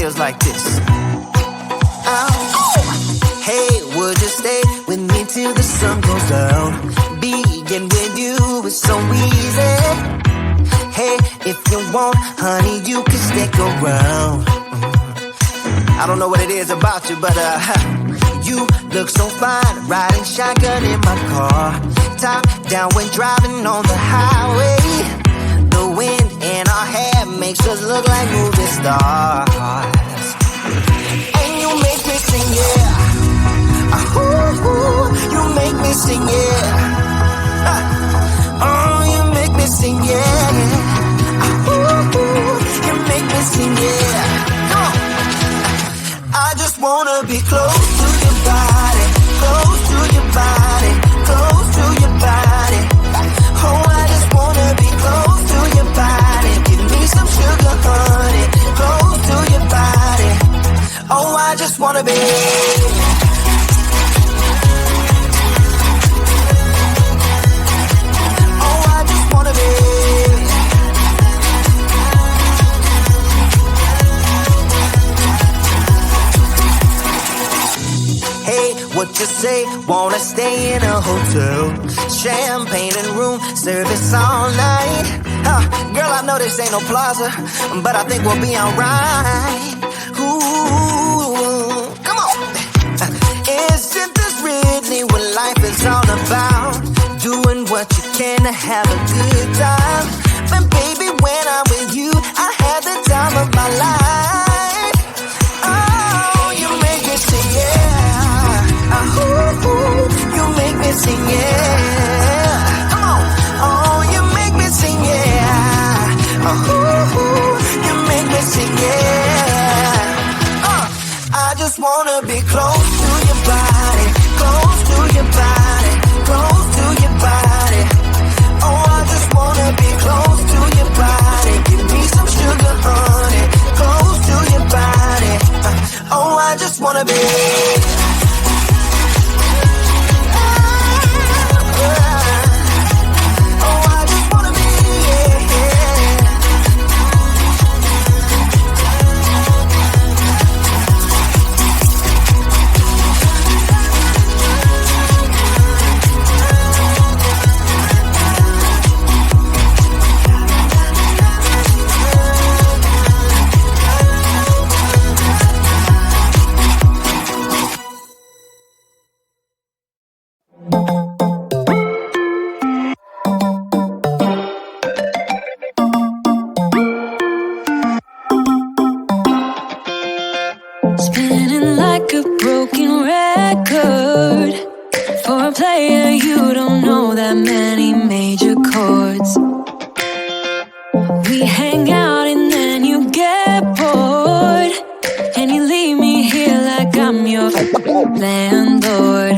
feels like this. Oh. Hey, would you stay with me till the sun goes down? Being with you is so easy. Hey, if you want, honey, you can stick around. I don't know what it is about you, but you look so fine, riding shotgun in my car. Top down when driving on the highway. The wind in our hair makes us look like movie stars. And you make me sing, yeah. Ooh, you make me sing, yeah. Oh, you make me sing, yeah. Ooh, you make me sing, yeah. Come on. I just wanna be close to your body, close to your body, close to your body. Oh, I just wanna be close to your body. Give me some sugar, honey, close to your body. Oh, I just wanna be. What you say? Wanna stay in a hotel? Champagne and room service all night. Girl, I know this ain't no plaza, but I think we'll be alright. Ooh, come on. Isn't this really what life is all about? Doing what you can to have a good time. But baby, when I'm with you, I have the time of my life. Oh, you make me sing, yeah. Ooh, you make me sing, yeah. Come on. Oh, you make me sing, yeah. Ooh, you make me sing, yeah. I just wanna be close to your body, close to your body, close to your body. Oh, I just wanna be close to your body. Give me some sugar, honey, close to your body. Oh, I just wanna be. Spinning like a broken record. For a player, you don't know that many major chords. We hang out and then you get bored, and you leave me here like I'm your landlord.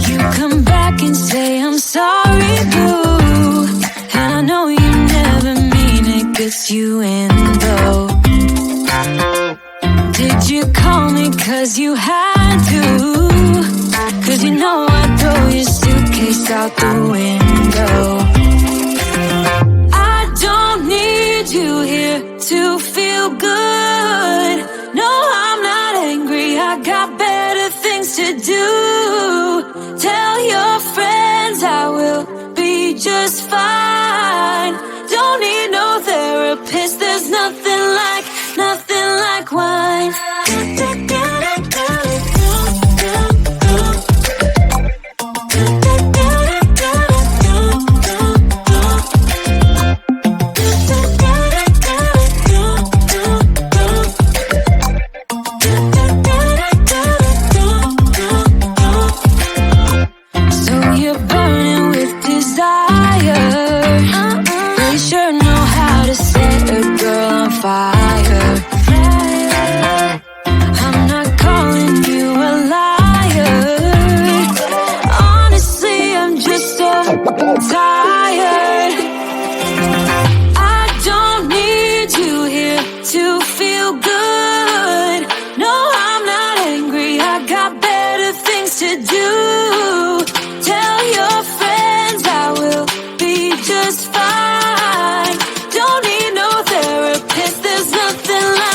You come back and say I'm sorry, boo, and I know you never mean it, gets you in though. Did you call me cause you had to? Cause you know I'd throw your suitcase out the window. I don't need you here to feel good. No, I'm not angry, I got better things to do. Tell your friends I will be just fine. Don't need no therapist, there's nothing like wine. So you're burning with desire. You sure know how to set a girl on fire. I'm not calling you a liar. Honestly, I'm just so tired. I don't need you here to feel good. No, I'm not angry, I got better things to do. Tell your friends I will be just fine. Don't need no therapist, there's nothing like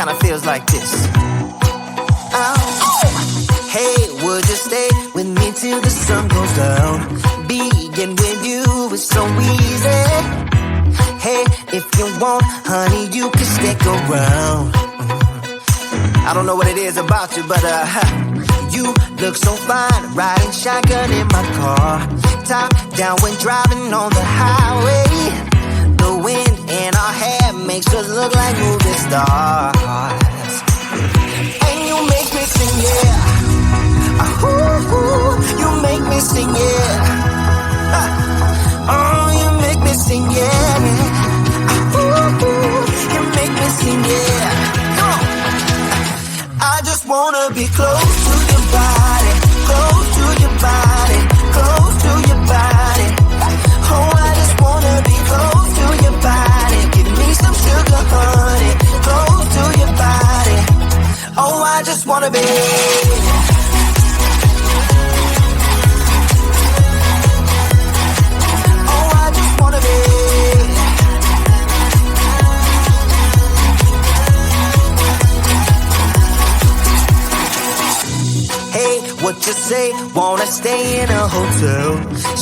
kinda feels like this. Oh, hey, would you stay with me till the sun goes down? Being with you is so easy. Hey, if you want, honey, you can stick around. I don't know what it is about you, but you look so fine, riding shotgun in my car. Top down when driving on the highway. The wind in our hair makes us look like movie stars. And you make me sing, yeah. Ooh, you make me sing, yeah. Oh, you make me sing, yeah. Ooh, you make me sing, yeah. Come on. I just wanna be close to your body, close to your body, close to your body. Oh, I just wanna be close to your body. Give me some sugar, honey, close to your body. Oh, I just wanna be. Oh, I just wanna be. Hey, what you say? Wanna stay in a hotel?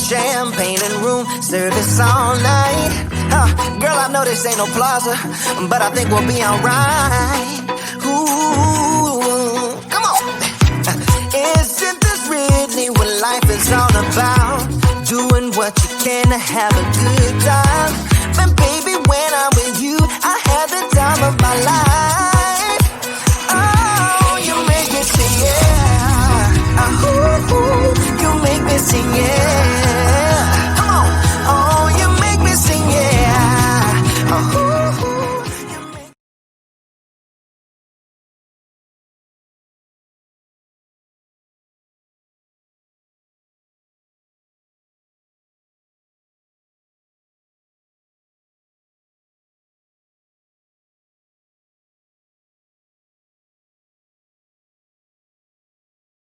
Champagne and room service all night. Girl, I know this ain't no plaza, but I think we'll be alright. Ooh, come on. Isn't this really what life is all about? Doing what you can to have a good time. But baby, when I'm with you, I have the time of my life.